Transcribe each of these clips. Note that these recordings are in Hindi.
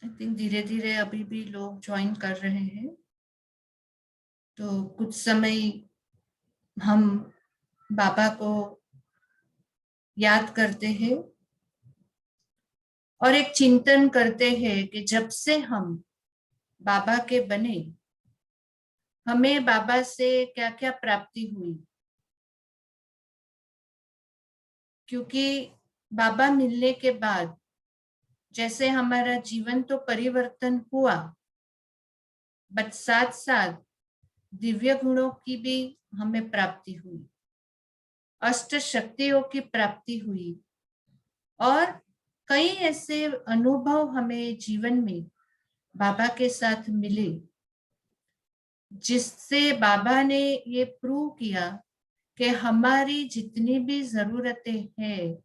आई थिंक धीरे धीरे अभी भी लोग ज्वाइन कर रहे हैं, तो कुछ समय हम बाबा को याद करते हैं और एक चिंतन करते हैं कि जब से हम बाबा के बने, हमें बाबा से क्या क्या प्राप्ति हुई। क्योंकि बाबा मिलने के बाद जैसे हमारा जीवन तो परिवर्तन हुआ, बट साथ साथ दिव्य गुणों की भी हमें प्राप्ति हुई, अष्ट शक्तियों की प्राप्ति हुई और कई ऐसे अनुभव हमें जीवन में बाबा के साथ मिले, जिससे बाबा ने ये प्रूव किया कि हमारी जितनी भी जरूरतें हैं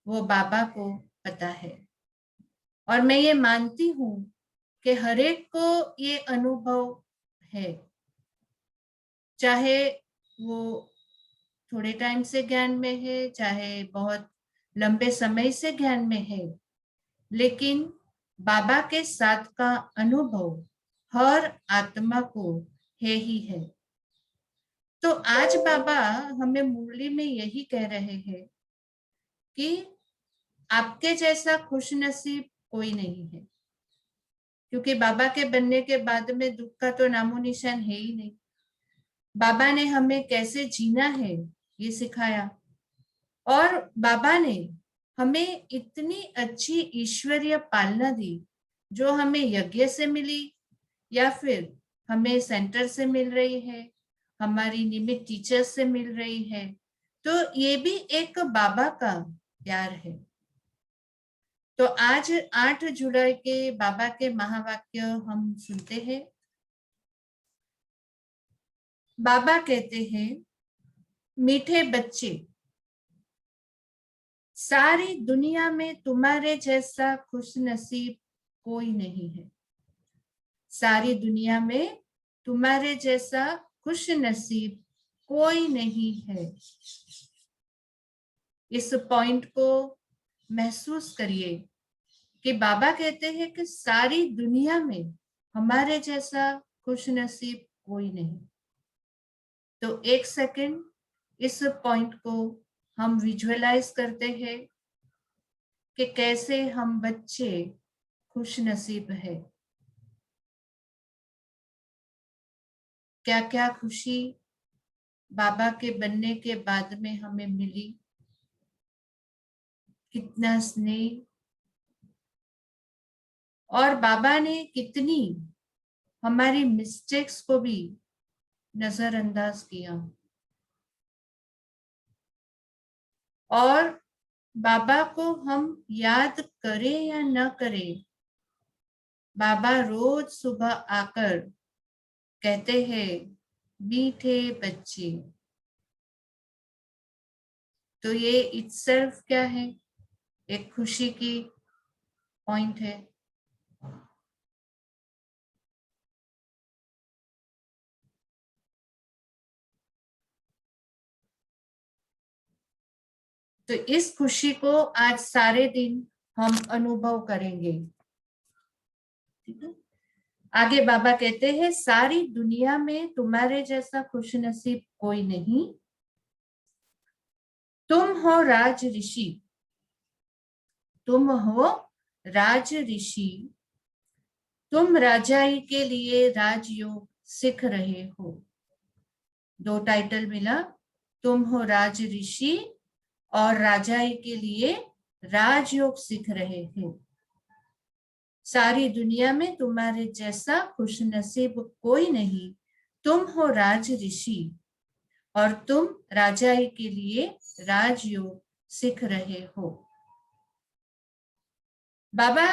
वो बाबा को पता है। और मैं ये मानती हूँ कि हर एक को ये अनुभव है, चाहे वो थोड़े टाइम से ज्ञान में है, चाहे बहुत लंबे समय से ज्ञान में है, लेकिन बाबा के साथ का अनुभव हर आत्मा को है ही है। तो आज बाबा हमें मुरली में यही कह रहे हैं कि आपके जैसा खुश नसीब कोई नहीं है, क्योंकि बाबा के बनने के बाद में दुख का तो नामो निशान है ही नहीं। बाबा ने हमें कैसे जीना है ये सिखाया, और बाबा ने हमें इतनी अच्छी ईश्वरीय पालना दी, जो हमें यज्ञ से मिली या फिर हमें सेंटर से मिल रही है, हमारी नियमित टीचर से मिल रही है। तो ये भी एक बाबा का प्यार है। तो आज 8 जुलाई के बाबा के महावाक्य हम सुनते हैं। बाबा कहते हैं, मीठे बच्चे, सारी दुनिया में तुम्हारे जैसा खुश नसीब कोई नहीं है। सारी दुनिया में तुम्हारे जैसा खुश नसीब कोई नहीं है। इस पॉइंट को महसूस करिए कि बाबा कहते हैं कि सारी दुनिया में हमारे जैसा खुश नसीब कोई नहीं। तो एक सेकंड इस पॉइंट को हम विजुअलाइज करते हैं कि कैसे हम बच्चे खुश नसीब है, क्या क्या खुशी बाबा के बनने के बाद में हमें मिली, कितना स्नेह, और बाबा ने कितनी हमारी मिस्टेक्स को भी नजरअंदाज किया। और बाबा को हम याद करें या न करें, बाबा रोज सुबह आकर कहते हैं, मीठे बच्चे। तो ये इटसेल्फ क्या है, एक खुशी की पॉइंट है। तो इस खुशी को आज सारे दिन हम अनुभव करेंगे। ठीक है। आगे बाबा कहते हैं, सारी दुनिया में तुम्हारे जैसा खुश नसीब कोई नहीं। तुम हो राज ऋषि, तुम हो राज ऋषि, तुम राजाई के लिए राजयोग सीख रहे हो। दो टाइटल मिला, तुम हो राज ऋषि और राजाई के लिए राजयोग सीख रहे हो। सारी दुनिया में तुम्हारे जैसा खुश नसीब कोई नहीं। तुम हो राज ऋषि और तुम राजाई के लिए राजयोग सीख रहे हो। बाबा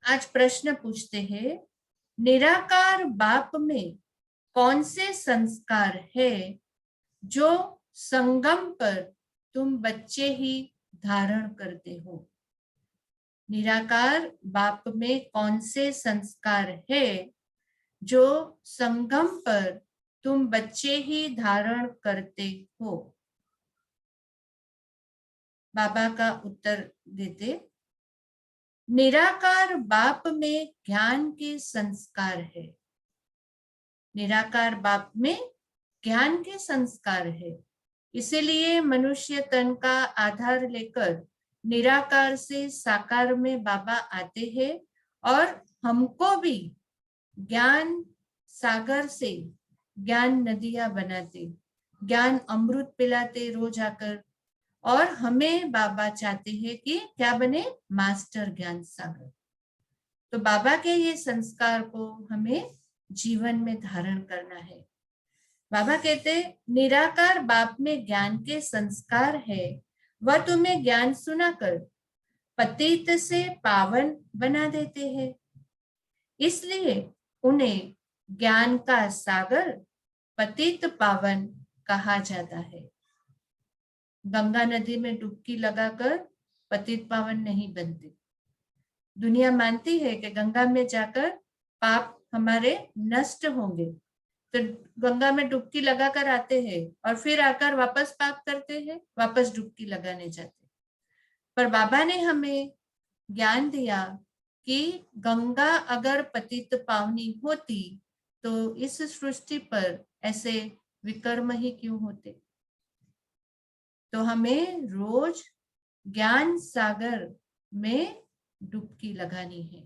आज प्रश्न पूछते हैं, निराकार बाप में कौन से संस्कार है जो संगम पर तुम बच्चे ही धारण करते हो। निराकार बाप में कौन से संस्कार है जो संगम पर तुम बच्चे ही धारण करते हो। बाबा का उत्तर देते, निराकार बाप में ज्ञान के संस्कार है। निराकार बाप में ज्ञान के संस्कार है। इसीलिए मनुष्य तन का आधार लेकर निराकार से साकार में बाबा आते हैं और हमको भी ज्ञान सागर से ज्ञान नदियां बनाते, ज्ञान अमृत पिलाते रोज आकर। और हमें बाबा चाहते हैं कि क्या बने, मास्टर ज्ञान सागर। तो बाबा के ये संस्कार को हमें जीवन में धारण करना है। बाबा कहते निराकार बाप में ज्ञान के संस्कार है, वह तुम्हें ज्ञान सुनाकर पतित से पावन बना देते हैं। इसलिए उन्हें ज्ञान का सागर पतित पावन कहा जाता है। गंगा नदी में डुबकी लगाकर पतित पावन नहीं बनते। दुनिया मानती है कि गंगा में जाकर पाप हमारे नष्ट होंगे, तो गंगा में डुबकी लगाकर आते हैं और फिर आकर वापस पाप करते हैं, वापस डुबकी लगाने जाते। पर बाबा ने हमें ज्ञान दिया कि गंगा अगर पतित पावनी होती तो इस सृष्टि पर ऐसे विकर्म ही क्यों होते। तो हमें रोज ज्ञान सागर में डुबकी लगानी है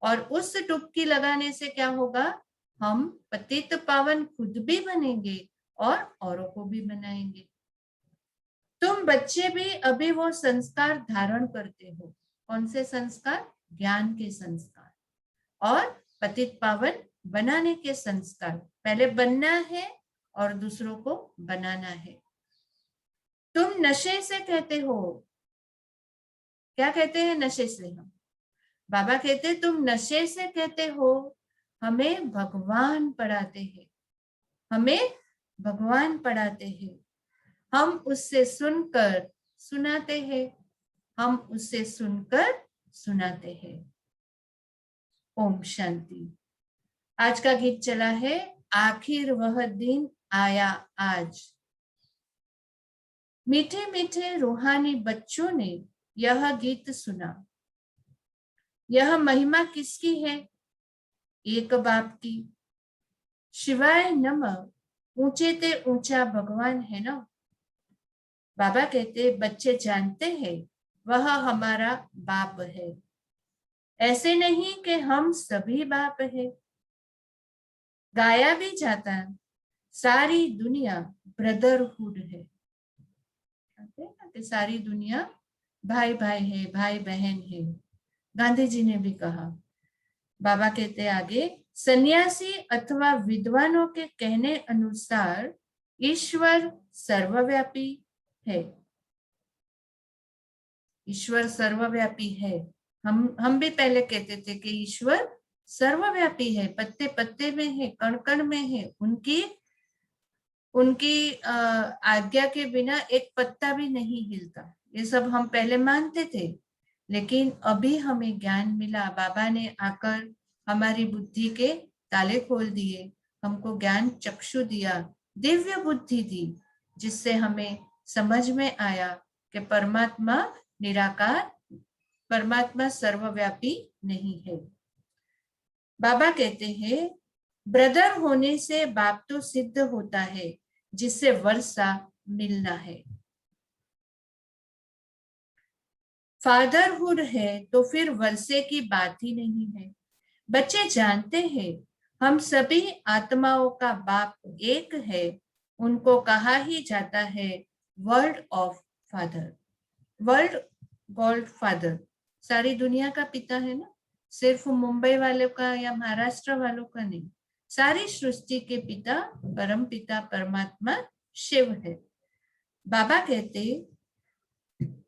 और उस डुबकी लगाने से क्या होगा, हम पतित पावन खुद भी बनेंगे और औरों को भी बनाएंगे। तुम बच्चे भी अभी वो संस्कार धारण करते हो। कौन से संस्कार? ज्ञान के संस्कार और पतित पावन बनाने के संस्कार। पहले बनना है और दूसरों को बनाना है। तुम नशे से कहते हो, क्या कहते हैं नशे से? हम बाबा कहते तुम नशे से कहते हो, हमें भगवान पढ़ाते हैं, हमें भगवान पढ़ाते हैं। हम उससे सुनकर सुनाते हैं, हम उससे सुनकर सुनाते हैं। ओम शांति। आज का गीत चला है, आखिर वह दिन आया आज। मीठे मीठे रूहानी बच्चों ने यह गीत सुना। यह महिमा किसकी है? एक बाप की। शिवाय नमः, ऊंचे ते ऊंचा भगवान है ना। बाबा कहते बच्चे जानते हैं वह हमारा बाप है। ऐसे नहीं कि हम सभी बाप है। गाया भी जाता है, सारी दुनिया ब्रदरहुड है। सारी दुनिया भाई भाई है, भाई बहन है। गांधी जी ने भी कहा। बाबा कहते आगे, सन्यासी अथवा विद्वानों के कहने अनुसार ईश्वर सर्वव्यापी है। ईश्वर सर्वव्यापी है। हम भी पहले कहते थे कि ईश्वर सर्वव्यापी है, पत्ते पत्ते में है, कण कण में है। उनकी आज्ञा के बिना एक पत्ता भी नहीं हिलता। ये सब हम पहले मानते थे, लेकिन अभी हमें ज्ञान मिला। बाबा ने आकर हमारी बुद्धि के ताले खोल दिए, हमको ज्ञान चक्षु दिया, दिव्य बुद्धि दी, जिससे हमें समझ में आया कि परमात्मा निराकार, परमात्मा सर्वव्यापी नहीं है। बाबा कहते हैं ब्रदर होने से बाप तो सिद्ध होता है, जिससे वर्षा मिलना है। फादरहुड है तो फिर वर्षे की बात ही नहीं है। बच्चे जानते हैं हम सभी आत्माओं का बाप एक है। उनको कहा ही जाता है world of father, world God father. सारी दुनिया का पिता है ना, सिर्फ मुंबई वालों का या महाराष्ट्र वालों का नहीं। सारी सृष्टि के पिता परम पिता परमात्मा शिव है। बाबा कहते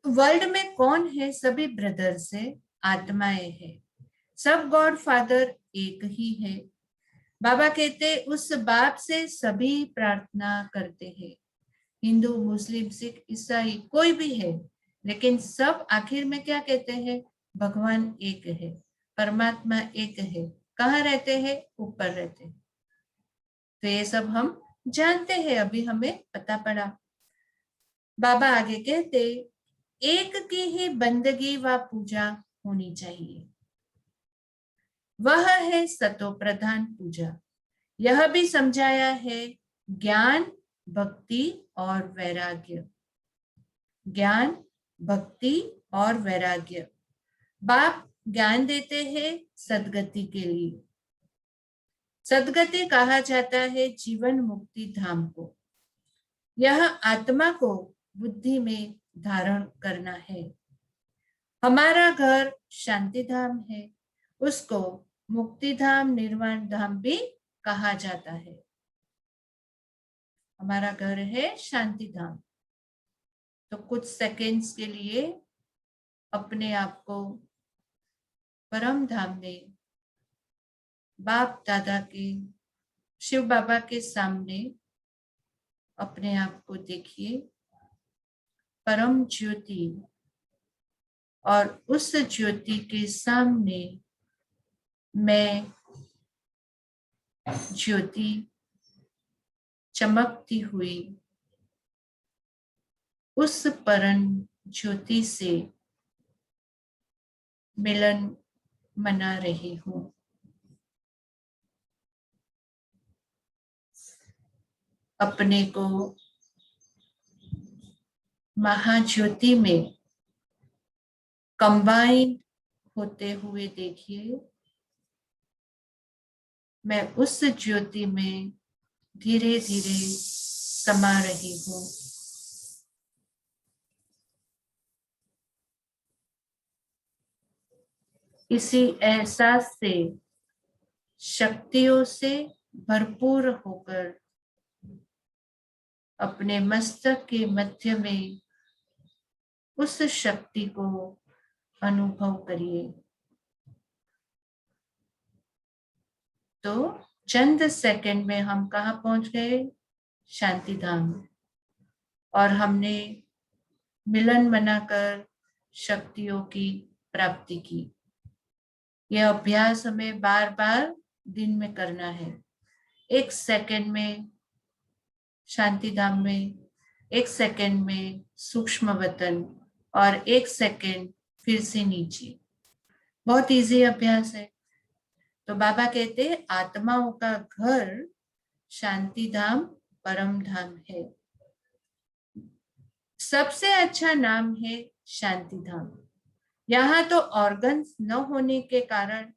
वर्ल्ड में कौन है? सभी ब्रदर्स है, आत्माएं है। सब गॉड फादर एक ही है। बाबा कहते उस बाप से सभी प्रार्थना करते हैं। हिंदू, मुस्लिम, सिख, ईसाई कोई भी है, लेकिन सब आखिर में क्या कहते हैं? भगवान एक है, परमात्मा एक है। कहाँ रहते हैं? ऊपर रहते हैं। तो ये सब हम जानते हैं, अभी हमें पता पड़ा। बाबा आगे कहते एक की ही बंदगी व पूजा होनी चाहिए। वह है सतो प्रधान पूजा। यह भी समझाया है ज्ञान, भक्ति और वैराग्य। ज्ञान, भक्ति और वैराग्य। बाप ज्ञान देते हैं सदगति के लिए। सदगति कहा जाता है जीवन मुक्ति धाम को। यह आत्मा को बुद्धि में धारण करना है। हमारा घर शांति धाम है, उसको मुक्ति धाम, निर्वाण धाम भी कहा जाता है। हमारा घर है शांति धाम। तो कुछ सेकंड्स के लिए अपने आप को परम धाम में बाप दादा के, शिव बाबा के सामने अपने आप को देखिए, परम ज्योति, और उस ज्योति के सामने मैं ज्योति चमकती हुई उस परम ज्योति से मिलन मना रही हूं। अपने को महाज्योति में कंबाइन होते हुए देखिए। मैं उस ज्योति में धीरे धीरे समा रही हूं। इसी एहसास से, शक्तियों से भरपूर होकर अपने मस्तक के मध्य में उस शक्ति को अनुभव करिए। तो चंद सेकंड में हम कहाँ पहुंच गए? शांति धाम। और हमने मिलन मनाकर शक्तियों की प्राप्ति की। यह अभ्यास हमें बार बार दिन में करना है। एक सेकंड में शांति धाम में, एक सेकंड में सूक्ष्म वतन, और एक सेकंड फिर से नीचे। बहुत इजी अभ्यास है। तो बाबा कहते हैं आत्माओं का घर शांति धाम, परम धाम है। सबसे अच्छा नाम है शांति धाम। यहाँ तो ऑर्गन्स न होने के कारण,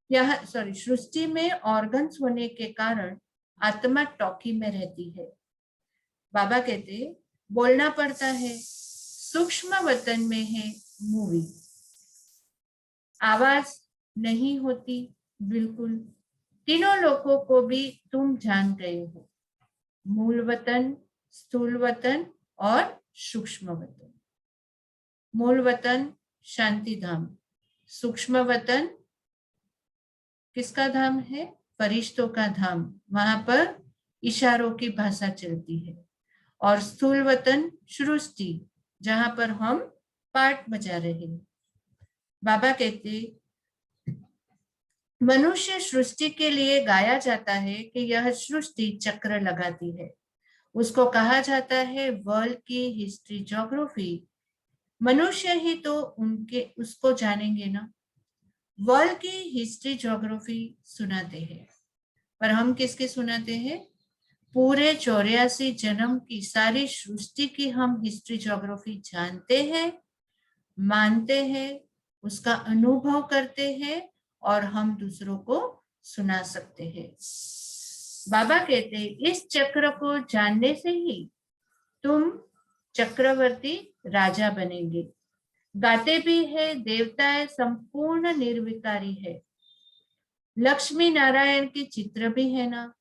यहाँ सृष्टि में ऑर्गन्स होने के कारण आत्मा टॉकी में रहती है। बाबा कहते बोलना पड़ता है। सूक्ष्म वतन में है मूवी, आवाज नहीं होती बिल्कुल। तीनों लोगों को भी तुम जान गए हो, मूल वतन, स्थूल वतन और सूक्ष्म वतन। मूल वतन शांति धाम, सूक्ष्म वतन किसका धाम है? फरिश्तों का धाम, वहां पर इशारों की भाषा चलती है। और स्थूल वतन सृष्टि, जहां पर हम पाठ बजा रहे हैं। बाबा कहते मनुष्य सृष्टि के लिए गाया जाता है कि यह सृष्टि चक्र लगाती है। उसको कहा जाता है वर्ल्ड की हिस्ट्री ज्योग्राफी। मनुष्य ही तो उसको जानेंगे ना। वर्ल्ड की हिस्ट्री ज्योग्राफी सुनाते हैं, पर हम किसके सुनाते हैं? पूरे 84 जन्म की सारी सृष्टि की हम हिस्ट्री ज्योग्राफी जानते हैं, मानते हैं, उसका अनुभव करते हैं और हम दूसरों को सुना सकते हैं। बाबा कहते इस चक्र को जानने से ही तुम चक्रवर्ती राजा बनेंगे। गाते भी है देवताएं संपूर्ण निर्विकारी है। लक्ष्मी नारायण के चित्र भी है ना,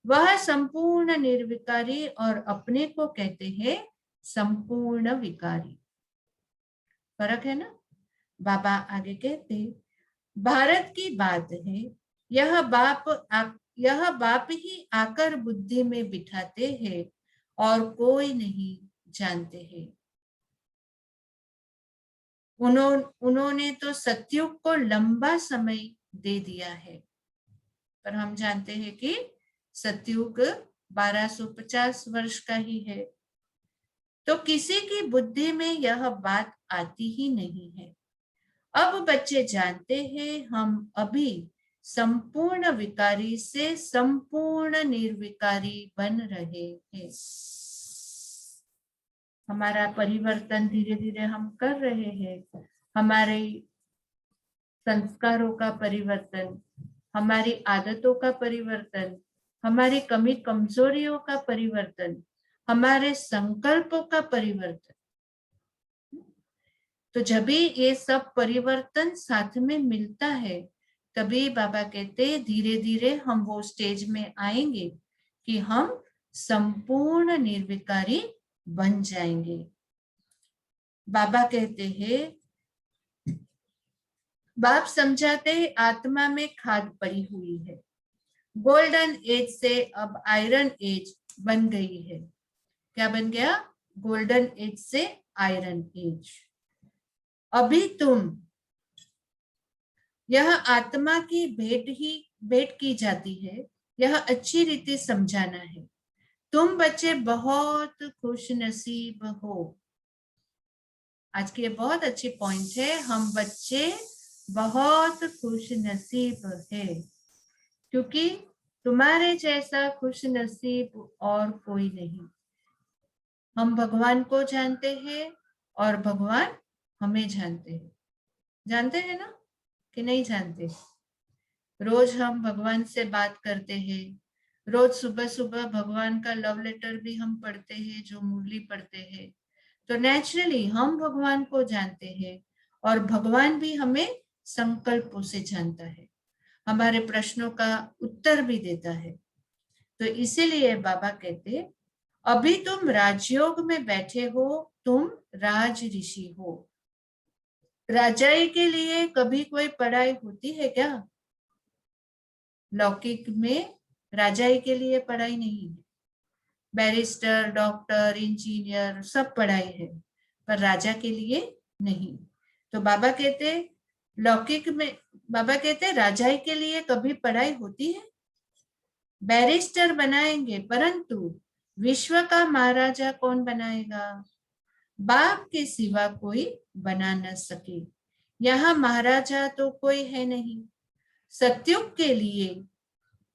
वह संपूर्ण निर्विकारी और अपने को कहते हैं संपूर्ण विकारी। फर्क है ना। बाबा आगे कहते भारत की बात है, यह बाप ही आकर बुद्धि में बिठाते हैं और कोई नहीं जानते हैं। उन्होंने तो सतयुग को लंबा समय दे दिया है, पर हम जानते हैं कि सतयुग 1250 वर्ष का ही है। तो किसी की बुद्धि में यह बात आती ही नहीं है। अब बच्चे जानते हैं हम अभी संपूर्ण विकारी से संपूर्ण निर्विकारी बन रहे हैं। हमारा परिवर्तन धीरे धीरे हम कर रहे हैं। हमारे संस्कारों का परिवर्तन, हमारी आदतों का परिवर्तन, हमारी कमी कमजोरियों का परिवर्तन, हमारे संकल्पों का परिवर्तन। तो जब भी ये सब परिवर्तन साथ में मिलता है, तभी बाबा कहते धीरे धीरे हम वो स्टेज में आएंगे कि हम संपूर्ण निर्विकारी बन जाएंगे। बाबा कहते हैं, बाप समझाते आत्मा में खाद पड़ी हुई है, गोल्डन एज से अब आयरन एज बन गई है। क्या बन गया? गोल्डन एज से आयरन एज। अभी तुम, यह आत्मा की भेंट की जाती है, यह अच्छी रीति समझाना है। तुम बच्चे बहुत खुश नसीब हो। आज की ये बहुत अच्छी पॉइंट है। हम बच्चे बहुत खुश नसीब है, क्योंकि तुम्हारे जैसा खुश नसीब और कोई नहीं। हम भगवान को जानते हैं और भगवान हमें जानते हैं। जानते हैं ना कि नहीं जानते? रोज हम भगवान से बात करते हैं, रोज सुबह सुबह भगवान का लव लेटर भी हम पढ़ते हैं, जो मुरली पढ़ते हैं। तो नेचुरली हम भगवान को जानते हैं और भगवान भी हमें संकल्पों से जानता है, हमारे प्रश्नों का उत्तर भी देता है। तो इसीलिए बाबा कहते, अभी तुम राजयोग में बैठे हो, तुम राज ऋषि हो। राजाई के लिए कभी कोई पढ़ाई होती है क्या? लौकिक में राजाई के लिए पढ़ाई नहीं है। बैरिस्टर, डॉक्टर, इंजीनियर सब पढ़ाई है, पर राजा के लिए नहीं। तो बाबा कहते लौकिक में, बाबा कहते राजाई के लिए कभी पढ़ाई होती है? बैरिस्टर बनाएंगे, परंतु विश्व का महाराजा कौन बनाएगा? बाप के सिवा कोई बना न सके। यहाँ महाराजा तो कोई है नहीं। सत्युग के लिए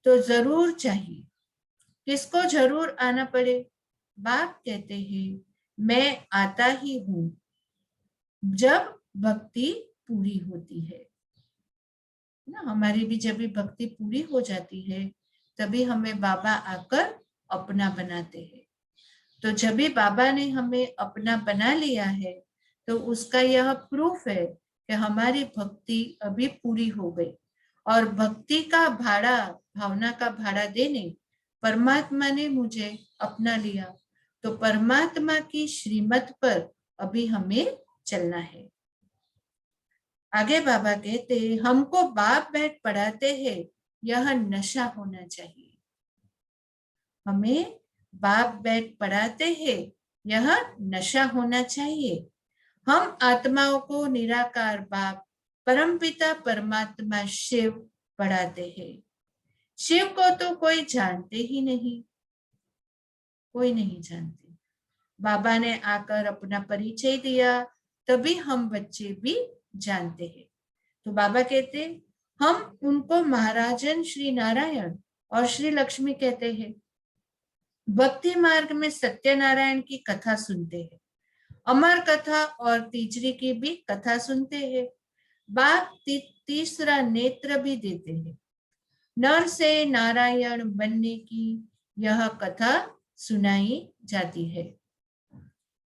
तो जरूर चाहिए। किसको जरूर आना पड़े? बाप कहते हैं, मैं आता ही हूं जब भक्ति पूरी होती है ना। हमारी भी जब भी भक्ति पूरी हो जाती है, तभी हमें बाबा आकर अपना बनाते हैं। तो जब भी बाबा ने हमें अपना बना लिया है, तो उसका यह प्रूफ है कि हमारी भक्ति अभी पूरी हो गई। और भक्ति का भाड़ा, भावना का भाड़ा देने परमात्मा ने मुझे अपना लिया। तो परमात्मा की श्रीमत पर अभी हमें चलना है। आगे बाबा कहते, हमको बाप बैठ पढ़ाते हैं, यह नशा होना चाहिए। हमें बाप बैठ पढ़ाते हैं, यह नशा होना चाहिए। हम आत्माओं को निराकार बाप परमपिता परमात्मा शिव पढ़ाते हैं। शिव को तो कोई जानते ही नहीं, कोई नहीं जानते। बाबा ने आकर अपना परिचय दिया, तभी हम बच्चे भी जानते हैं। तो बाबा कहते, हम उनको महाराजन श्री नारायण और श्री लक्ष्मी कहते हैं। भक्ति मार्ग में सत्यनारायण की कथा सुनते हैं, अमर कथा और तीसरी की भी कथा सुनते हैं। बाप तीसरा नेत्र भी देते हैं। नर से नारायण बनने की यह कथा सुनाई जाती है।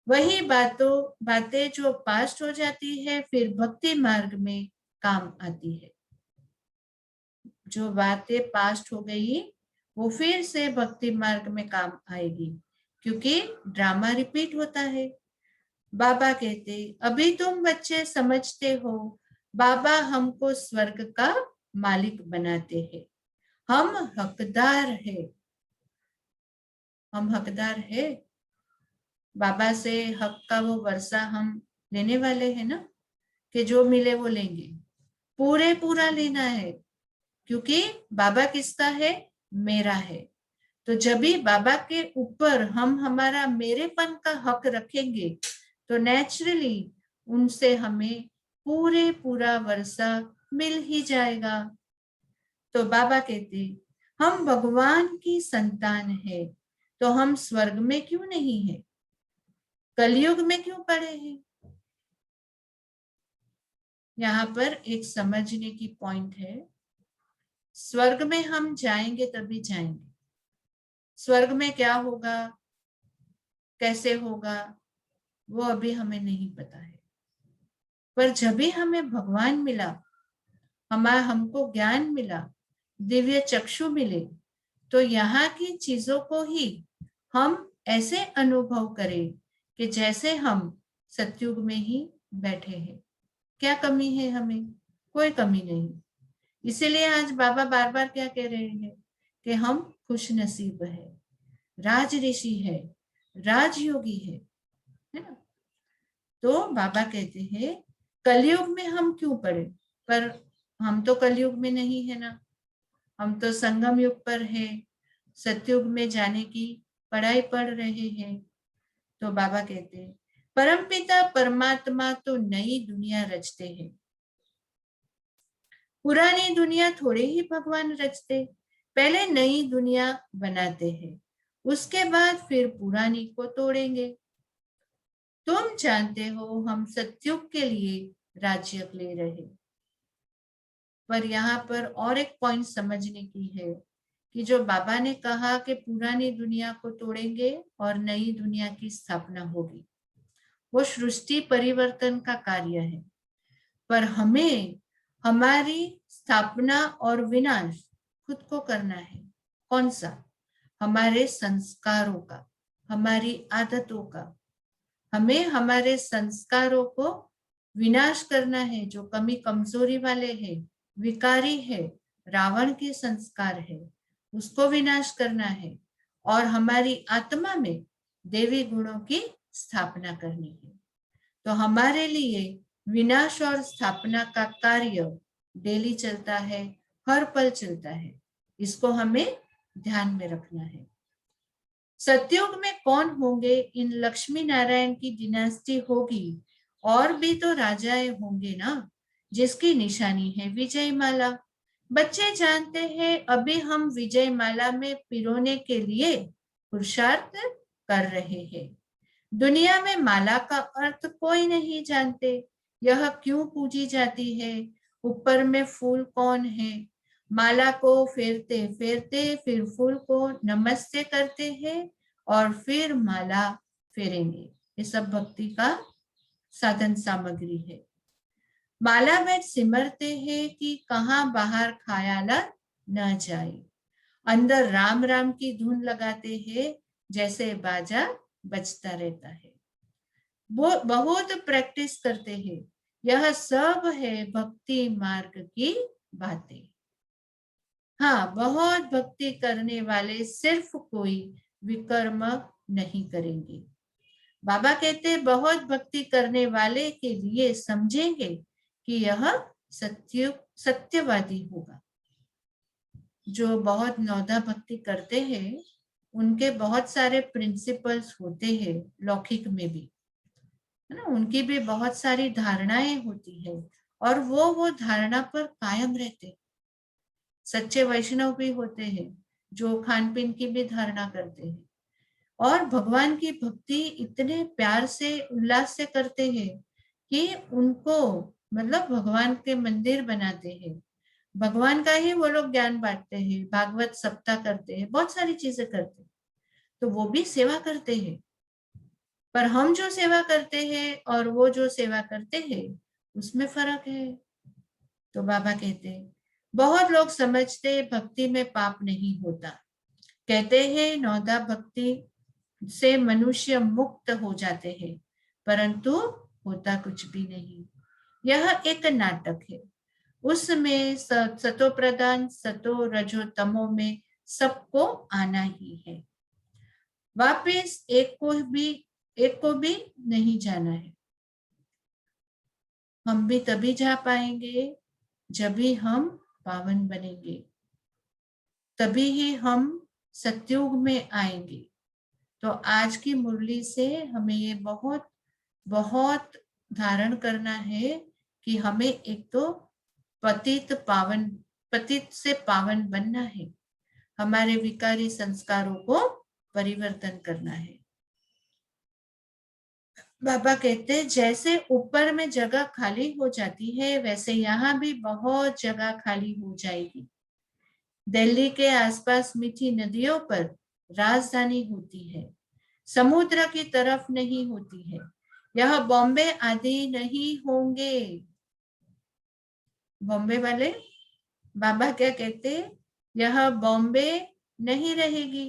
वही बातें जो पास्ट हो जाती है, फिर भक्ति मार्ग में काम आती है। जो बातें पास्ट हो गई, वो फिर से भक्ति मार्ग में काम आएगी, क्योंकि ड्रामा रिपीट होता है। बाबा कहते, अभी तुम बच्चे समझते हो, बाबा हमको स्वर्ग का मालिक बनाते हैं। हम हकदार है, हम हकदार है। बाबा से हक का वो वर्षा हम लेने वाले हैं ना, कि जो मिले वो लेंगे। पूरा लेना है, क्योंकि बाबा किसका है? मेरा है। तो जब भी बाबा के ऊपर हम हमारा मेरेपन का हक रखेंगे, तो नेचुरली उनसे हमें पूरा वर्षा मिल ही जाएगा। तो बाबा कहते, हम भगवान की संतान है, तो हम स्वर्ग में क्यों नहीं है, कलयुग में क्यों पड़े हैं। यहाँ पर एक समझने की पॉइंट है, स्वर्ग में हम जाएंगे तभी जाएंगे। स्वर्ग में क्या होगा, कैसे होगा, वो अभी हमें नहीं पता है। पर जब भी हमें भगवान मिला, हमको ज्ञान मिला, दिव्य चक्षु मिले, तो यहाँ की चीजों को ही हम ऐसे अनुभव करें कि जैसे हम सतयुग में ही बैठे हैं। क्या कमी है हमें, कोई कमी नहीं। इसीलिए आज बाबा बार बार क्या कह रहे हैं कि हम खुश नसीब है, राज ऋषि है, राजयोगी है ना। तो बाबा कहते हैं कलयुग में हम क्यों पढ़े, पर हम तो कलयुग में नहीं है ना, हम तो संगम युग पर है, सतयुग में जाने की पढ़ाई पढ़ रहे हैं। तो बाबा कहते हैं परमपिता परमात्मा तो नई दुनिया रचते हैं, पुरानी दुनिया थोड़े ही भगवान रचते, पहले नई दुनिया बनाते हैं, उसके बाद फिर पुरानी को तोड़ेंगे। तुम जानते हो हम सतयुग के लिए राज्य ले रहे। पर यहाँ पर और एक पॉइंट समझने की है कि जो बाबा ने कहा कि पुरानी दुनिया को तोड़ेंगे और नई दुनिया की स्थापना होगी, वो सृष्टि परिवर्तन का कार्य है। पर हमें हमारी स्थापना और विनाश खुद को करना है। कौन सा, हमारे संस्कारों का, हमारी आदतों का। हमें हमारे संस्कारों को विनाश करना है, जो कमी कमजोरी वाले हैं, विकारी है, रावण के संस्कार है, उसको विनाश करना है और हमारी आत्मा में देवी गुणों की स्थापना करनी है। तो हमारे लिए विनाश और स्थापना का कार्य डेली चलता है, हर पल चलता है, इसको हमें ध्यान में रखना है। सतयुग में कौन होंगे, इन लक्ष्मी नारायण की डिनास्टी होगी, और भी तो राजाएं होंगे ना, जिसकी निशानी है विजय माला। बच्चे जानते हैं अभी हम विजय माला में पिरोने के लिए पुरुषार्थ कर रहे हैं। दुनिया में माला का अर्थ कोई नहीं जानते, यह क्यों पूजी जाती है, ऊपर में फूल कौन है। माला को फेरते फेरते फिर फूल को नमस्ते करते हैं और फिर माला फेरेंगे। ये सब भक्ति का साधन सामग्री है। माला में सिमरते हैं कि कहाँ बाहर ख्याल न जाए, अंदर राम राम की धुन लगाते हैं, जैसे बाजा बजता रहता है। वो बहुत प्रैक्टिस करते हैं, यह सब है भक्ति मार्ग की बातें। हाँ, बहुत भक्ति करने वाले सिर्फ कोई विकर्म नहीं करेंगे। बाबा कहते बहुत भक्ति करने वाले के लिए समझेंगे कि यह सत्यवादी होगा। जो बहुत नौदा भक्ति करते हैं उनके बहुत सारे प्रिंसिपल्स होते हैं, लौकिक में भी है ना, उनकी भी बहुत सारी धारणाएं होती है और वो धारणा पर कायम रहते। सच्चे वैष्णव भी होते हैं जो खान पीन की भी धारणा करते हैं और भगवान की भक्ति इतने प्यार से उल्लास से करते हैं कि उनको मतलब भगवान के मंदिर बनाते हैं, भगवान का ही वो लोग ज्ञान बांटते हैं, भागवत सप्ताह करते हैं, बहुत सारी चीजें करते हैं। तो वो भी सेवा करते हैं। पर हम जो सेवा करते हैं और वो जो सेवा करते हैं उसमें फर्क है। तो बाबा कहते हैं बहुत लोग समझते भक्ति में पाप नहीं होता, कहते हैं नौदा भक्ति से मनुष्य मुक्त हो जाते हैं, परंतु होता कुछ भी नहीं। यह एक नाटक है, उसमें सतो प्रधान सतो रजो तमो में सबको आना ही है, वापिस एक को भी नहीं जाना है। हम भी तभी जा पाएंगे जब भी हम पावन बनेंगे, तभी ही हम सतयुग में आएंगे। तो आज की मुरली से हमें ये बहुत बहुत धारण करना है कि हमें एक तो पतित से पावन बनना है, हमारे विकारी संस्कारों को परिवर्तन करना है। बाबा कहते हैं जैसे ऊपर में जगह खाली हो जाती है, वैसे यहाँ भी बहुत जगह खाली हो जाएगी। दिल्ली के आसपास मीठी नदियों पर राजधानी होती है, समुद्र की तरफ नहीं होती है। यह बॉम्बे आदि नहीं होंगे। बॉम्बे वाले बाबा क्या कहते हैं, यह बॉम्बे नहीं रहेगी।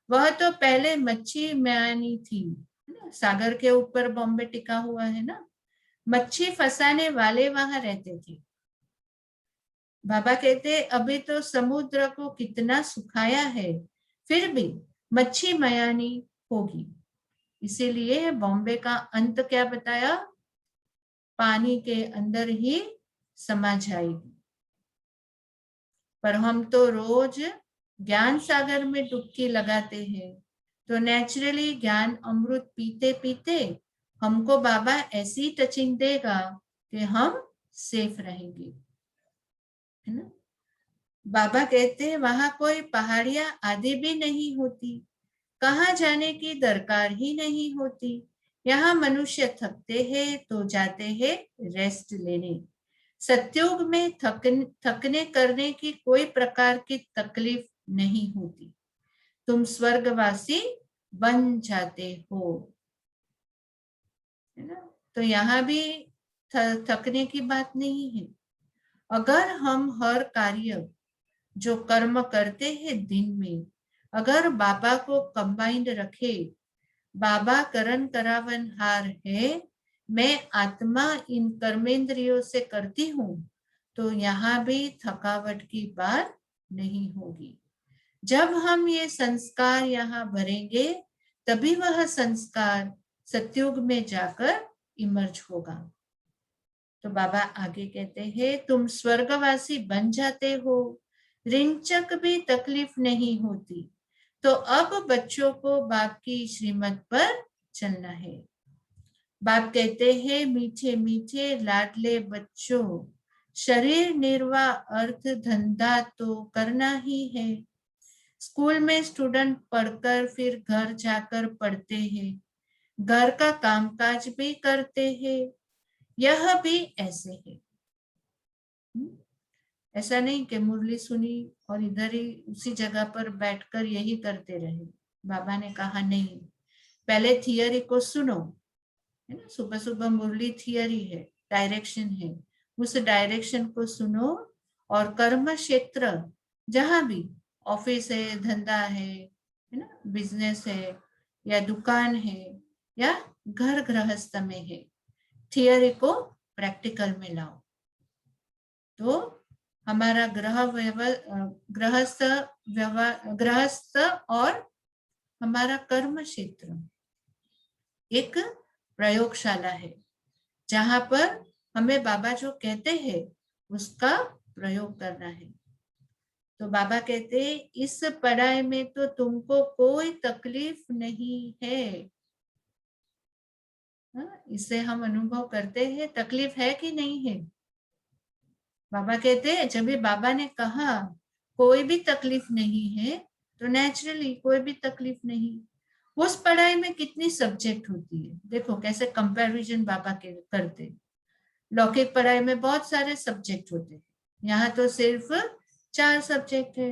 वह तो पहले मच्छी म्यानी थी, सागर के ऊपर बॉम्बे टिका हुआ है ना। मच्छी फंसाने वाले वहां रहते थे। बाबा कहते अभी तो समुद्र को कितना सुखाया है, फिर भी मच्छी मयानी होगी। इसीलिए बॉम्बे का अंत क्या बताया, पानी के अंदर ही समा जाएगी। पर हम तो रोज ज्ञान सागर में डुबकी लगाते हैं, तो नेचुरली ज्ञान अमृत पीते पीते हमको बाबा ऐसी टचिंग देगा कि हम सेफ रहेंगे, है ना। बाबा कहते हैं वहां कोई पहाड़ियां आदि भी नहीं होती, कहाँ जाने की दरकार ही नहीं होती। यहाँ मनुष्य थकते हैं तो जाते हैं रेस्ट लेने। सत्युग में थकने करने की कोई प्रकार की तकलीफ नहीं होती, तुम स्वर्गवासी बन जाते हो, है ना। तो यहाँ भी थकने की बात नहीं है। अगर हम हर कार्य जो कर्म करते हैं दिन में, अगर बाबा को कंबाइंड रखे, बाबा करण करावन हार है, मैं आत्मा इन कर्मेंद्रियों से करती हूँ, तो यहाँ भी थकावट की बात नहीं होगी। जब हम ये संस्कार यहाँ भरेंगे, तभी वह संस्कार सत्युग में जाकर इमर्ज होगा। तो बाबा आगे कहते हैं तुम स्वर्गवासी बन जाते हो, रिंचक भी तकलीफ नहीं होती। तो अब बच्चों को बाप की श्रीमत पर चलना है। बाप कहते हैं मीठे मीठे लाडले बच्चों, शरीर निर्वाह अर्थ धंधा तो करना ही है। स्कूल में स्टूडेंट पढ़कर फिर घर जाकर पढ़ते हैं, घर का कामकाज भी करते हैं। यह भी ऐसे है। ऐसा नहीं कि मुरली सुनी और इधर ही उसी जगह पर बैठकर यही करते रहे। बाबा ने कहा नहीं, पहले थियरी को सुनो, है ना। सुबह सुबह मुरली थियरी है, डायरेक्शन है, उस डायरेक्शन को सुनो। और कर्म क्षेत्र जहां भी ऑफिस है, धंधा है ना, बिजनेस है या दुकान है या घर गृहस्थ में है, थियरी को प्रैक्टिकल में लाओ। तो हमारा गृहस्थ और हमारा कर्म क्षेत्र एक प्रयोगशाला है, जहां पर हमें बाबा जो कहते हैं उसका प्रयोग करना है। तो बाबा कहते हैं इस पढ़ाई में तो तुमको कोई तकलीफ नहीं है। इसे हम अनुभव करते हैं, तकलीफ है कि नहीं है। बाबा कहते हैं जब भी बाबा ने कहा कोई भी तकलीफ नहीं है, तो नेचुरली कोई भी तकलीफ नहीं। उस पढ़ाई में कितनी सब्जेक्ट होती है, देखो कैसे कंपैरिजन बाबा के करते। लौकिक पढ़ाई में बहुत सारे सब्जेक्ट होते हैं, यहाँ तो सिर्फ 4 सब्जेक्ट है।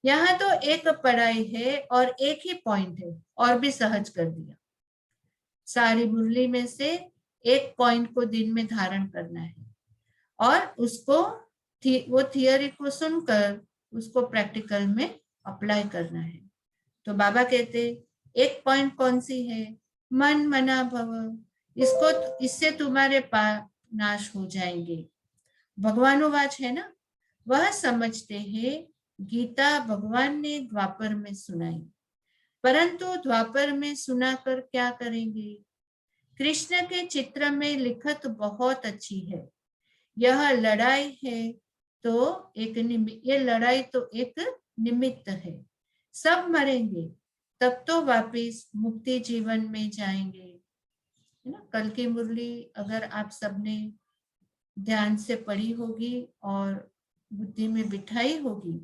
यहाँ तो एक पढ़ाई है और एक ही पॉइंट है, और भी सहज कर दिया। सारी मुरली में से एक पॉइंट को दिन में धारण करना है और उसको वो थियरी को सुनकर उसको प्रैक्टिकल में अप्लाई करना है। तो बाबा कहते एक पॉइंट कौन सी है, मन मना भव, इससे तुम्हारे पाप नाश हो जाएंगे। भगवानुवाच है ना, वह समझते हैं गीता भगवान ने द्वापर में सुनाई, परंतु द्वापर में सुनाकर क्या करेंगे। कृष्ण के चित्र में लिखत बहुत अच्छी है, यह लड़ाई है तो ये लड़ाई तो एक निमित्त है, सब मरेंगे तब तो वापिस मुक्ति जीवन में जाएंगे, है ना। कल की मुरली अगर आप सबने ध्यान से पढ़ी होगी और बुद्धि में बिठाई होगी,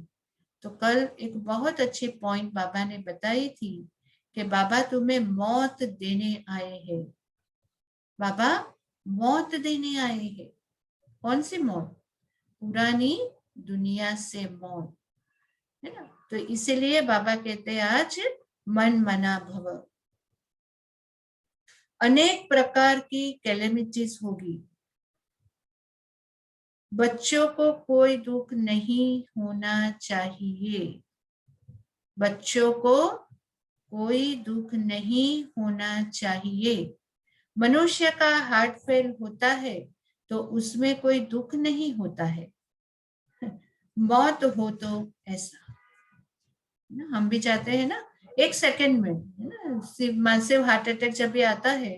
तो कल एक बहुत अच्छी पॉइंट बाबा ने बताई थी कि बाबा तुम्हें मौत देने आए हैं। बाबा मौत देने आए हैं। कौन सी मौत? पुरानी दुनिया से मौत, है ना। तो इसीलिए बाबा कहते हैं आज मन मना भव। अनेक प्रकार की कैलेमिटीज होगी। बच्चों को कोई दुख नहीं होना चाहिए। बच्चों को कोई दुख नहीं होना चाहिए। मनुष्य का हार्ट फेल होता है तो उसमें कोई दुख नहीं होता है। मौत हो तो ऐसा ना, हम भी चाहते हैं ना, एक सेकंड में, है ना, मासिव हार्ट अटैक जब भी आता है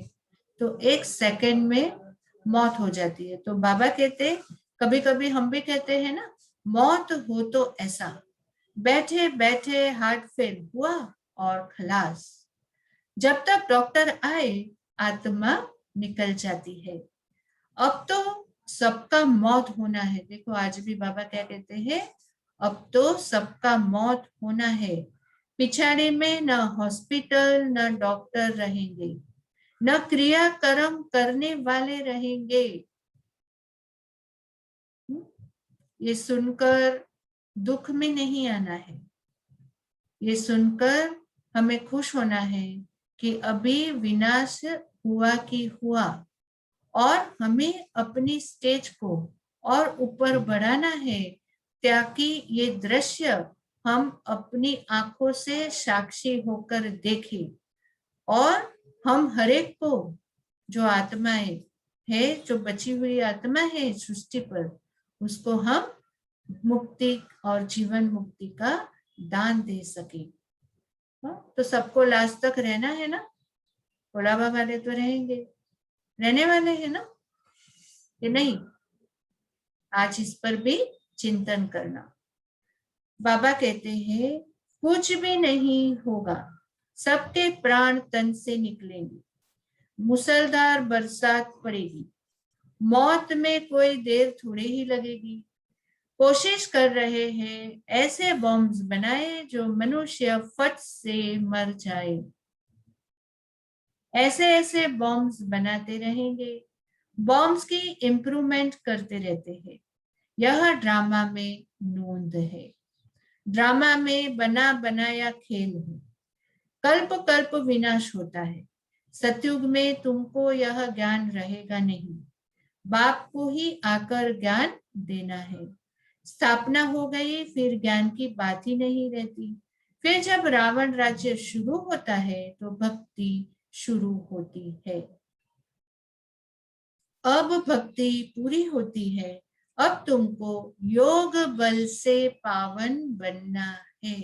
तो एक सेकंड में मौत हो जाती है। तो बाबा कहते, कभी कभी हम भी कहते हैं ना, मौत हो तो ऐसा, बैठे बैठे हार्ट फेल हुआ और खलास। जब तक डॉक्टर आए आत्मा निकल जाती है। अब तो सबका मौत होना है। देखो आज भी बाबा क्या कहते हैं, अब तो सबका मौत होना है। पिछाड़ी में न हॉस्पिटल न डॉक्टर रहेंगे, न क्रियाकर्म करने वाले रहेंगे। ये सुनकर दुख में नहीं आना है। ये सुनकर हमें खुश होना है कि अभी विनाश हुआ कि हुआ, और हमें अपनी स्टेज को और ऊपर बढ़ाना है, ताकि ये दृश्य हम अपनी आंखों से साक्षी होकर देखें, और हम हरेक को, जो आत्माएं है, जो बची हुई आत्मा है सृष्टि पर, उसको हम मुक्ति और जीवन मुक्ति का दान दे सके। तो सबको लास्ट तक रहना है ना। भोला वाले तो रहेंगे, रहने वाले हैं ना कि नहीं? आज इस पर भी चिंतन करना। बाबा कहते हैं कुछ भी नहीं होगा, सबके प्राण तन से निकलेंगे। मूसलधार बरसात पड़ेगी, मौत में कोई देर थोड़ी ही लगेगी। कोशिश कर रहे हैं ऐसे बॉम्ब्स बनाए जो मनुष्य फट से मर जाए। ऐसे ऐसे बॉम्ब्स बनाते रहेंगे, बॉम्ब्स की इम्प्रूवमेंट करते रहते हैं। यह ड्रामा में नोंद है, ड्रामा में बना बनाया खेल है। कल्प कल्प विनाश होता है। सतयुग में तुमको यह ज्ञान रहेगा नहीं, बाप को ही आकर ज्ञान देना है। स्थापना हो गई फिर ज्ञान की बात ही नहीं रहती। फिर जब रावण राज्य शुरू होता है तो भक्ति शुरू होती है। अब भक्ति पूरी होती है, अब तुमको योग बल से पावन बनना है।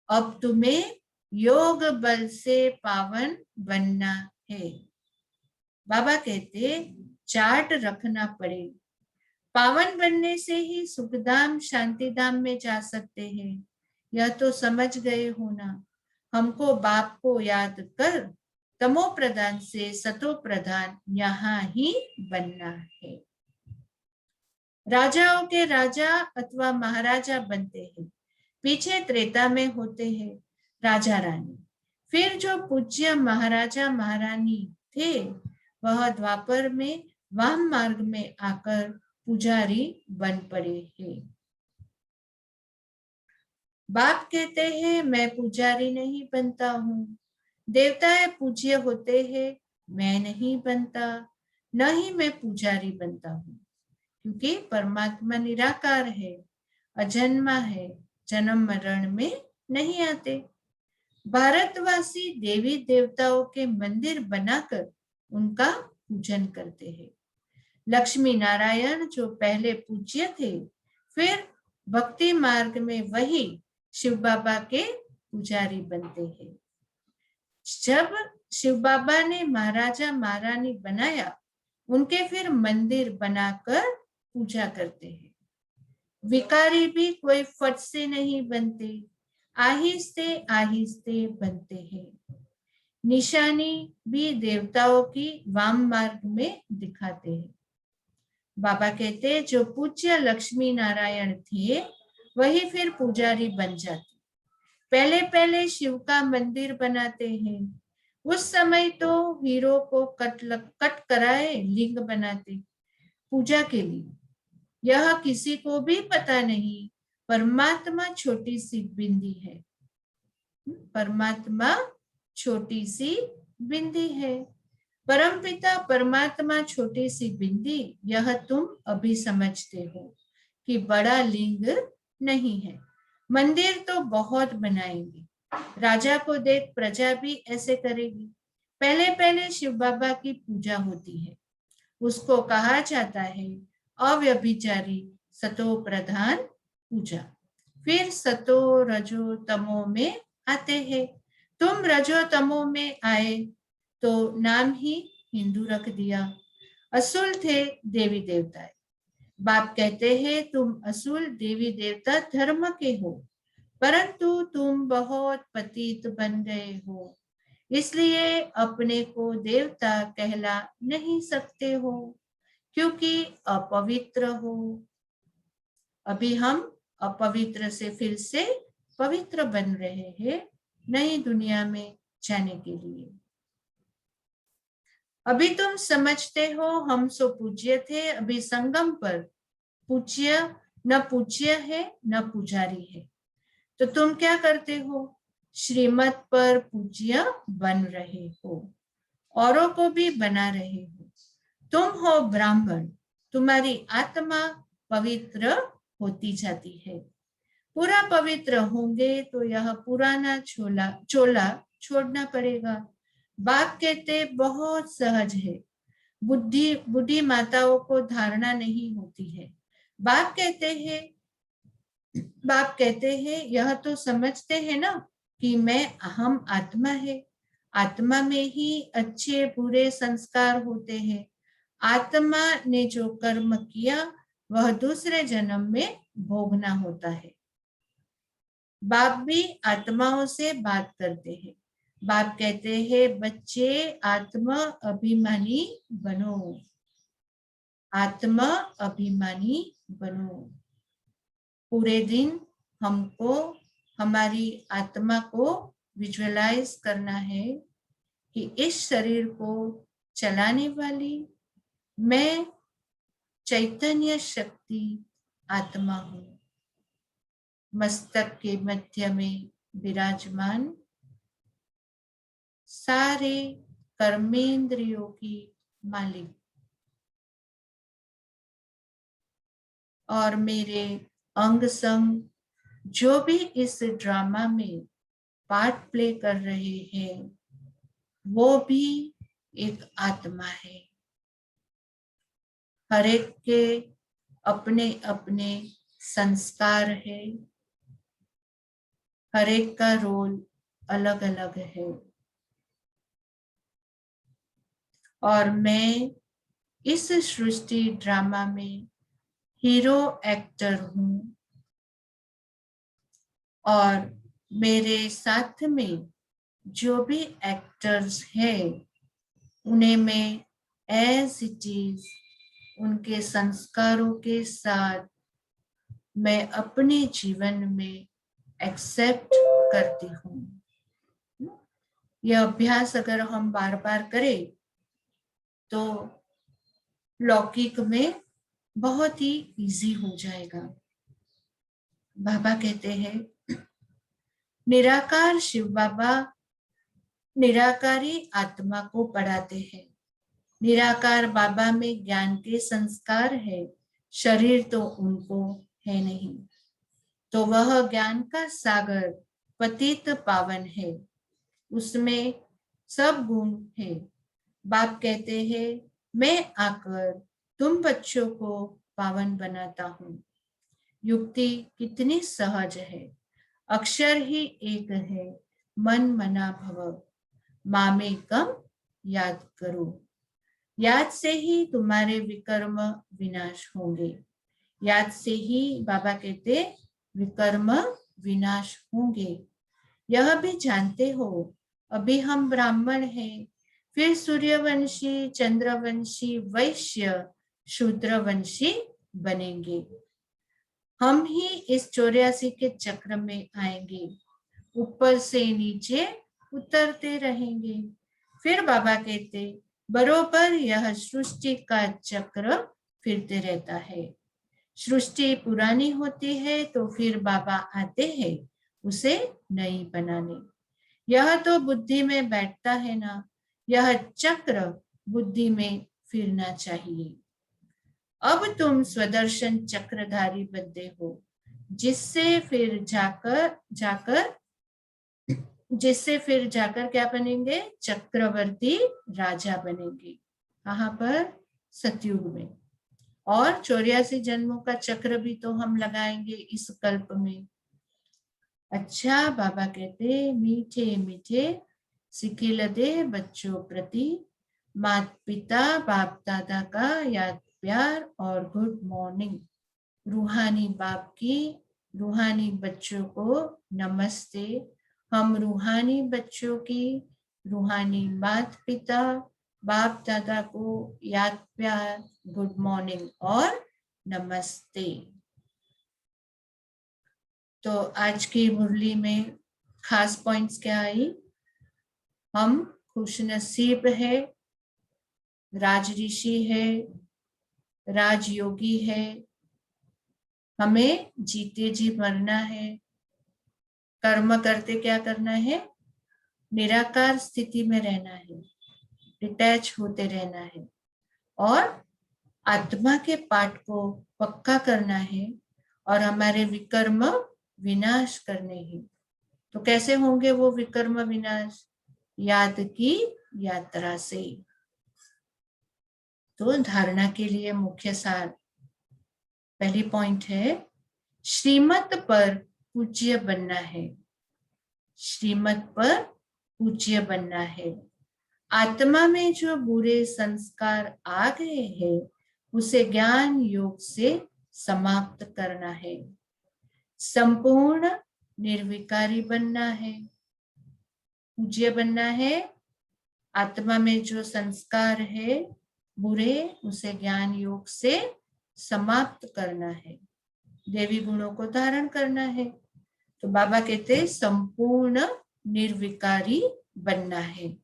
अब तुम्हें योग बल से पावन बनना है। बाबा कहते चार्ट रखना पड़े। पावन बनने से ही सुखधाम शांतिधाम में जा सकते हैं, यह तो समझ गए हो ना। हमको बाप को याद कर तमो प्रधान से सतो प्रधान यहाँ ही बनना है। राजाओं के राजा अथवा महाराजा बनते हैं, पीछे त्रेता में होते हैं राजा रानी। फिर जो पूज्य महाराजा महारानी थे वह द्वापर में वाम मार्ग में आकर पुजारी बन पड़े हैं। बाप कहते हैं मैं पुजारी नहीं बनता हूँ, देवताएं पूज्य होते हैं, मैं नहीं बनता, न ही मैं पुजारी बनता हूँ, क्योंकि परमात्मा निराकार है, अजन्मा है, जन्म मरण में नहीं आते। भारतवासी देवी देवताओं के मंदिर बनाकर उनका पूजन करते हैं। लक्ष्मी नारायण जो पहले पूज्य थे, फिर भक्ति मार्ग में वही शिव बाबा के पुजारी बनते हैं। जब शिव बाबा ने महाराजा महारानी बनाया, उनके फिर मंदिर बनाकर पूजा करते हैं। विकारी भी कोई फट से नहीं बनते, आहिस्ते आहिस्ते बनते हैं। निशानी भी देवताओं की वाम मार्ग में दिखाते हैं। बाबा कहते जो पूज्य लक्ष्मी नारायण थे वही फिर पुजारी बन जाते। पहले पहले शिव का मंदिर बनाते हैं, उस समय तो हीरो को कट कराए लिंग बनाते पूजा के लिए। यह किसी को भी पता नहीं परमात्मा छोटी सी बिंदी है, परमात्मा छोटी सी बिंदी है। परमपिता परमात्मा छोटी सी बिंदी, यह तुम अभी समझते हो कि बड़ा लिंग नहीं है। मंदिर तो बहुत बनाएंगे, राजा को देख प्रजा भी ऐसे करेगी। पहले पहले शिव बाबा की पूजा होती है, उसको कहा जाता है अव्यभिचारी सतो प्रधान पूजा। फिर सतो रजो तमो में आते हैं। तुम रजो तमो में आए तो नाम ही हिंदू रख दिया। असूल थे देवी देवता। बाप कहते हैं तुम असूल देवी देवता धर्म के हो, परंतु तुम बहुत पतित बन गए हो, इसलिए अपने को देवता कहला नहीं सकते हो, क्योंकि अपवित्र हो। अभी हम अपवित्र से फिर से पवित्र बन रहे हैं नई दुनिया में जाने के लिए। अभी तुम समझते हो हम सो पूज्य थे, अभी संगम पर पूज्य न पूज्य है न पुजारी है, तो तुम क्या करते हो? श्रीमत पर पूज्य बन रहे हो, औरों को भी बना रहे हो। तुम हो ब्राह्मण, तुम्हारी आत्मा पवित्र होती जाती है। पूरा पवित्र होंगे तो यह पुराना चोला छोड़ना पड़ेगा। बाप कहते बहुत सहज है, बुद्धि माताओं को धारणा नहीं होती है। बाप कहते हैं यह तो समझते हैं ना कि मैं अहम आत्मा है, आत्मा में ही अच्छे बुरे संस्कार होते हैं। आत्मा ने जो कर्म किया वह दूसरे जन्म में भोगना होता है। बाप भी आत्माओं से बात करते हैं। बाप कहते हैं बच्चे आत्मा अभिमानी बनो, आत्मा अभिमानी बनो। पूरे दिन हमको हमारी आत्मा को विजुअलाइज करना है कि इस शरीर को चलाने वाली मैं चैतन्य शक्ति आत्मा हूं, मस्तक के मध्य में विराजमान, सारे कर्मेंद्रियों की मालिक। और मेरे अंग संग जो भी इस ड्रामा में पार्ट प्ले कर रहे हैं वो भी एक आत्मा है। हर एक के अपने अपने संस्कार है, हर एक का रोल अलग अलग है। और मैं इस सृष्टि ड्रामा में हीरो एक्टर हूं, और मेरे साथ में जो भी एक्टर्स हैं उन्हें मैं एज इट इज उनके संस्कारों के साथ मैं अपने जीवन में एक्सेप्ट करती हूँ। यह अभ्यास अगर हम बार बार करें तो लौकिक में बहुत ही इजी हो जाएगा। बाबा कहते हैं निराकार शिव बाबा निराकारी आत्मा को पढ़ाते हैं। निराकार बाबा में ज्ञान के संस्कार है, शरीर तो उनको है नहीं, तो वह ज्ञान का सागर पतित पावन है, उसमें सब गुण है। बाप कहते हैं मैं आकर तुम बच्चों को पावन बनाता हूँ। युक्ति कितनी सहज है, अक्षर ही एक है, मन मना भव, मामेकम याद करो। याद से ही तुम्हारे विकर्म विनाश होंगे, याद से ही बाबा कहते विकर्म विनाश होंगे। यह भी जानते हो अभी हम ब्राह्मण हैं, फिर सूर्यवंशी, चंद्रवंशी, वैश्य, शूद्रवंशी बनेंगे। हम ही इस 84 के चक्र में आएंगे, ऊपर से नीचे उतरते रहेंगे। फिर बाबा कहते बरोबर यह सृष्टि का चक्र फिरते रहता है। सृष्टि पुरानी होती है तो फिर बाबा आते हैं उसे नई बनाने। यह तो बुद्धि में बैठता है ना, यह चक्र बुद्धि में फिरना चाहिए। अब तुम स्वदर्शन चक्रधारी बनते हो, जिससे फिर जाकर क्या बनेंगे? चक्रवर्ती राजा बनेंगे। कहाँ पर? सतयुग में। और 84 जन्मों का चक्र भी तो हम लगाएंगे इस कल्प में। अच्छा, बाबा कहते मीठे मीठे सिखिल दे बच्चों प्रति, माता पिता बाप दादा का याद प्यार और गुड मॉर्निंग। रूहानी बाप की रूहानी बच्चों को नमस्ते। हम रूहानी बच्चों की रूहानी माता पिता बाप दादा को याद प्यार, गुड मॉर्निंग और नमस्ते। तो आज की मुरली में खास पॉइंट्स क्या आई? हम खुशनसीब है, राज ऋषि है, राजयोगी है, हमें जीते जी मरना है, कर्म करते क्या करना है? निराकार स्थिति में रहना है, डिटैच होते रहना है और आत्मा के पाठ को पक्का करना है और हमारे विकर्म विनाश करने हैं। तो कैसे होंगे वो विकर्म विनाश? याद की यात्रा से। तो धारणा के लिए मुख्य सार, पहली पॉइंट है श्रीमत पर पूज्य बनना है। श्रीमत पर पूज्य बनना है। आत्मा में जो बुरे संस्कार आ गए हैं उसे ज्ञान योग से समाप्त करना है। संपूर्ण निर्विकारी बनना है, पूज्य बनना है। आत्मा में जो संस्कार है बुरे, उसे ज्ञान योग से समाप्त करना है, देवी गुणों को धारण करना है। तो बाबा कहते संपूर्ण निर्विकारी बनना है।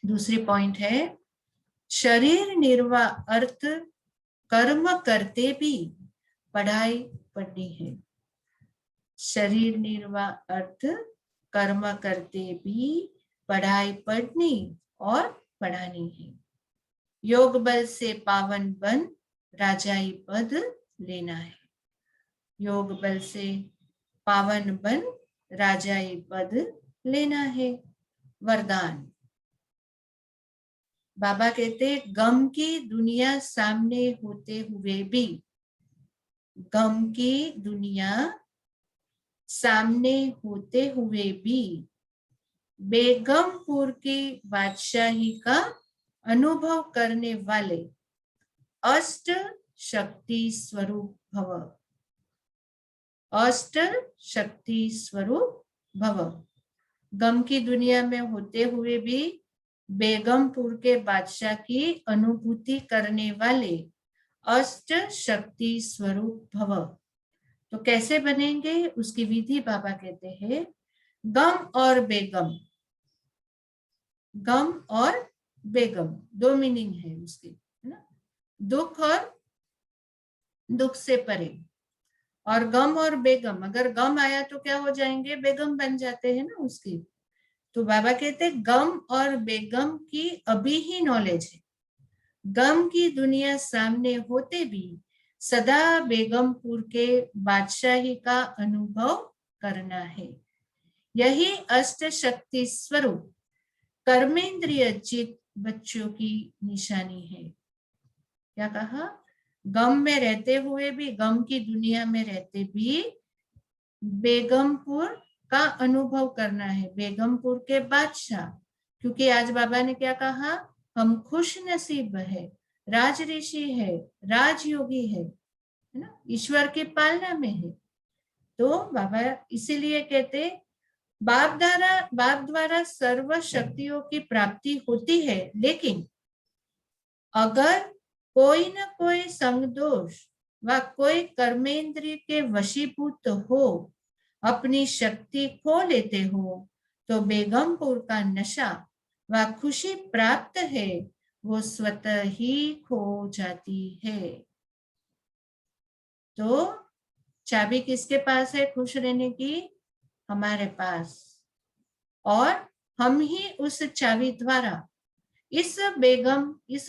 दूसरी पॉइंट है शरीर निर्वाह अर्थ कर्म करते भी पढ़ाई पढ़नी है। शरीर निर्वाह अर्थ कर्म करते भी पढ़ाई पढ़नी और पढ़ानी है। योग बल से पावन बन राजाई पद लेना है। योग बल से पावन बन राजाई पद लेना है। वरदान, बाबा कहते गम की दुनिया सामने होते हुए भी, गम की दुनिया सामने होते हुए भी बेगमपुर की बादशाही का अनुभव करने वाले अष्ट शक्ति स्वरूप भव। अष्ट शक्ति स्वरूप भव। गम की दुनिया में होते हुए भी बेगमपुर के बादशाह की अनुभूति करने वाले अष्ट शक्ति स्वरूप भव। तो कैसे बनेंगे उसकी विधि बाबा कहते हैं गम और बेगम। गम और बेगम दो मीनिंग है उसकी, है ना? दुख और दुख से परे। और गम और बेगम, अगर गम आया तो क्या हो जाएंगे? बेगम बन जाते हैं ना उसकी। तो बाबा कहते गम और बेगम की अभी ही नॉलेज है। गम की दुनिया सामने होते भी सदा बेगमपुर के बादशाही का अनुभव करना है। यही अष्ट शक्ति स्वरूप कर्मेंद्रिय चित बच्चों की निशानी है। क्या कहा? गम में रहते हुए भी, गम की दुनिया में रहते भी बेगमपुर का अनुभव करना है, बेगमपुर के बादशाह। क्योंकि आज बाबा ने क्या कहा? हम खुश नसीब है, राज ऋषि है, राजयोगी है ना, ईश्वर की पालना में है। तो बाबा इसीलिए कहते बाप द्वारा सर्व शक्तियों की प्राप्ति होती है, लेकिन अगर कोई न कोई संग दोष व कोई कर्मेंद्रिय के वशीभूत हो अपनी शक्ति खो लेते हो, तो बेगमपुर का नशा व खुशी प्राप्त है वो स्वतः ही खो जाती है। तो चाबी किसके पास है खुश रहने की? हमारे पास। और हम ही उस चाबी द्वारा इस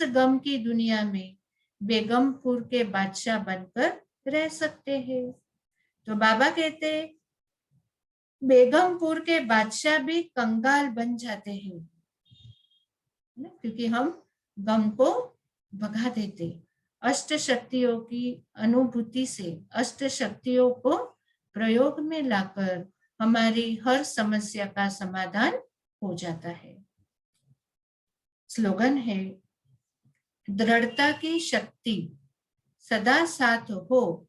गम की दुनिया में बेगमपुर के बादशाह बनकर रह सकते हैं। तो बाबा कहते बेगमपुर के बादशाह भी कंगाल बन जाते हैं, क्योंकि हम गम को भगा देते। अष्ट शक्तियों की अनुभूति से अष्ट शक्तियों को प्रयोग में लाकर हमारी हर समस्या का समाधान हो जाता है। स्लोगन है, दृढ़ता की शक्ति सदा साथ हो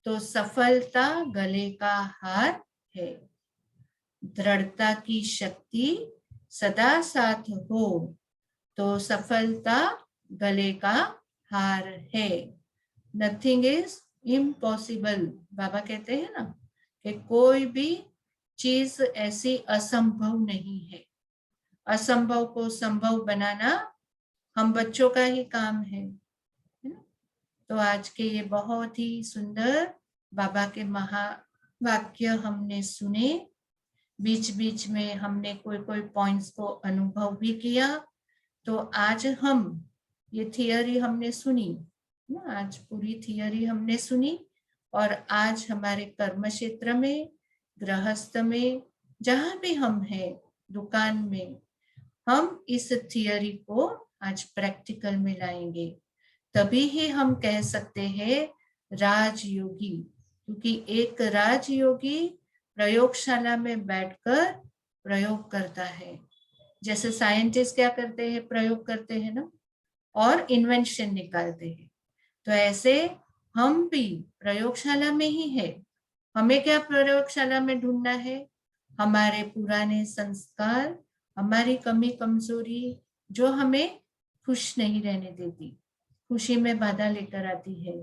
तो सफलता गले का हार है। दृढ़ता की शक्ति सदा साथ हो तो सफलता गले का हार है। Nothing is impossible. बाबा कहते हैं ना कि कोई भी चीज ऐसी असंभव नहीं है। असंभव को संभव बनाना हम बच्चों का ही काम है। तो आज के ये बहुत ही सुंदर बाबा के महावाक्य हमने सुने। बीच बीच में हमने कोई पॉइंट्स को अनुभव भी किया। तो आज हम ये थियरी हमने सुनी, आज पूरी थियरी हमने सुनी। और आज हमारे कर्म क्षेत्र में, गृहस्थ में, जहां भी हम हैं, दुकान में, हम इस थियरी को आज प्रैक्टिकल में लाएंगे। तभी ही हम कह सकते हैं राजयोगी। क्योंकि एक राजयोगी प्रयोगशाला में बैठकर प्रयोग करता है। जैसे साइंटिस्ट क्या करते हैं, प्रयोग करते हैं ना, और इन्वेंशन निकालते हैं। तो ऐसे हम भी प्रयोगशाला में ही है। हमें क्या प्रयोगशाला में ढूंढना है? हमारे पुराने संस्कार, हमारी कमी कमजोरी जो हमें खुश नहीं रहने देती, खुशी में बाधा लेकर आती है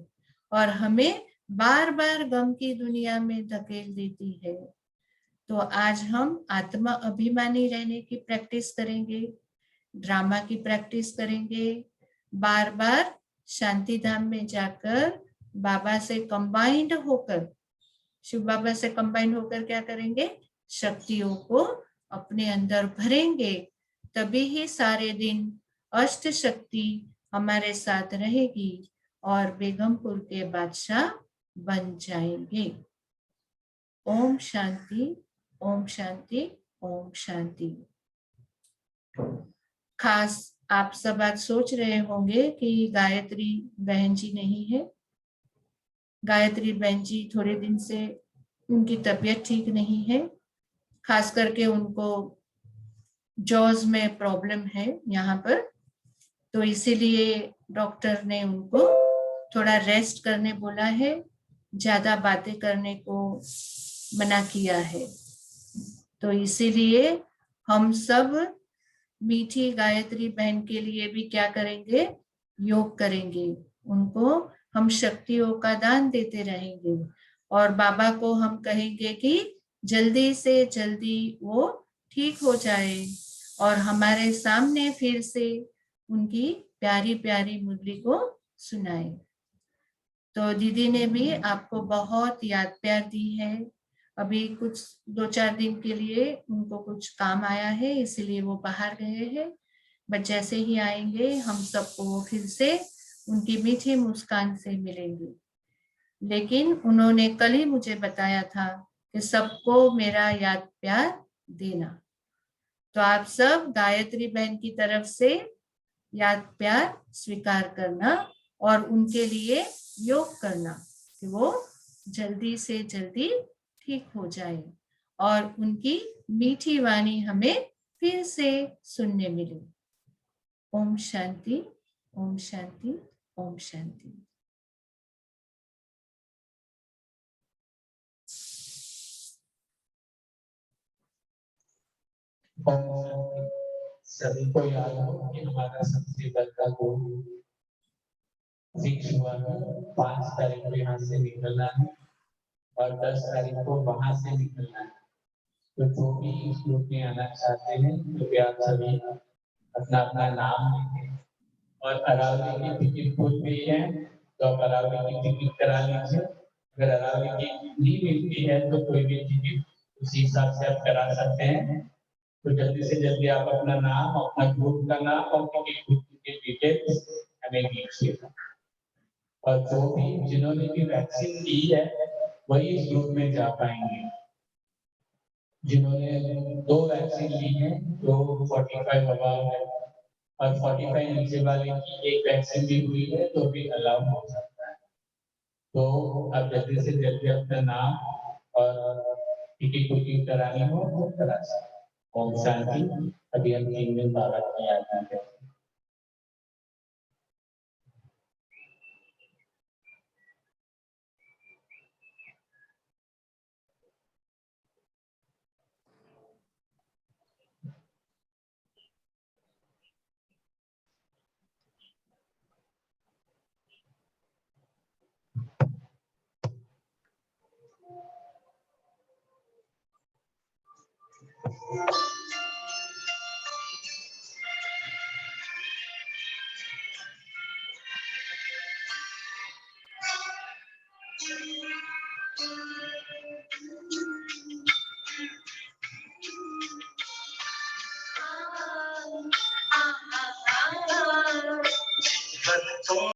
और हमें बार बार गम की दुनिया में धकेल देती है। तो आज हम आत्मा अभिमानी रहने की प्रैक्टिस करेंगे, ड्रामा की प्रैक्टिस करेंगे, बार बार शांति धाम में जाकर बाबा से कंबाइंड होकर, शिव बाबा से कंबाइंड होकर क्या करेंगे? शक्तियों को अपने अंदर भरेंगे। तभी ही सारे दिन अष्ट शक्ति हमारे साथ रहेगी और बेगमपुर के बादशाह बन जाएंगे। ओम शांति, ओम शांति, ओम शांति। खास आप सब आज सोच रहे होंगे कि गायत्री बहन जी नहीं है। गायत्री बहन जी थोड़े दिन से उनकी तबीयत ठीक नहीं है। खास करके उनको जॉज में प्रॉब्लम है यहाँ पर। तो इसीलिए डॉक्टर ने उनको थोड़ा रेस्ट करने बोला है, ज्यादा बातें करने को मना किया है। तो इसीलिए हम सब मीठी गायत्री बहन के लिए भी क्या करेंगे? योग करेंगे। उनको हम शक्तियों का दान देते रहेंगे और बाबा को हम कहेंगे कि जल्दी से जल्दी वो ठीक हो जाए और हमारे सामने फिर से उनकी प्यारी प्यारी मुरली को सुनाए। तो दीदी ने भी आपको बहुत याद प्यार दी है। अभी कुछ 2-4 दिन के लिए उनको कुछ काम आया है, इसलिए वो बाहर गए हैं। बट जैसे ही आएंगे हम सबको फिर से उनकी मीठी मुस्कान से मिलेंगे। लेकिन उन्होंने कल ही मुझे बताया था कि सबको मेरा याद प्यार देना। तो आप सब गायत्री बहन की तरफ से याद प्यार स्वीकार करना और उनके लिए योग करना कि वो जल्दी से जल्दी ठीक हो जाए और उनकी मीठी वाणी हमें फिर से सुनने मिले। ओम शांति, ओम शांति, ओम शांति। सभी को याद हो कि हमारा सबसे बड़ा गुरु फिक्स हुआ है 5 तारीख को यहाँ से निकलना है और 10 तारीख को वहां से निकलना है। तो जो भी इस ग्रुप में आना चाहते हैं कृपया आप सभी अपना अपना नाम लिखें और अरावली की टिकट खुद भी है तो आप अरावली की टिकट करा लीजिए। अगर अरावली की नहीं मिलती है तो कोई भी टिकट उसी हिसाब से आप करा सकते हैं। तो जल्दी से जल्दी आप अपना नाम, अपना ग्रुप का नाम और टिकट बुक की डिटेल्स हमें दीजिएगा। और जो भी जिन्होंने भी वैक्सीन ली है वही इस ग्रुप में जा पाएंगे। जिन्होंने 2 वैक्सीन ली है तो 45 अबाव है और 45 नीचे वाले की एक वैक्सीन भी हुई है तो भी अलाउ हो सकता है। तो आप जल्दी से जल्दी अपना नाम और टिकट बुकिंग करानी हो तो करा सकते। ओम शांति। अभी हम 3 दिन बाबा की याद करते हैं।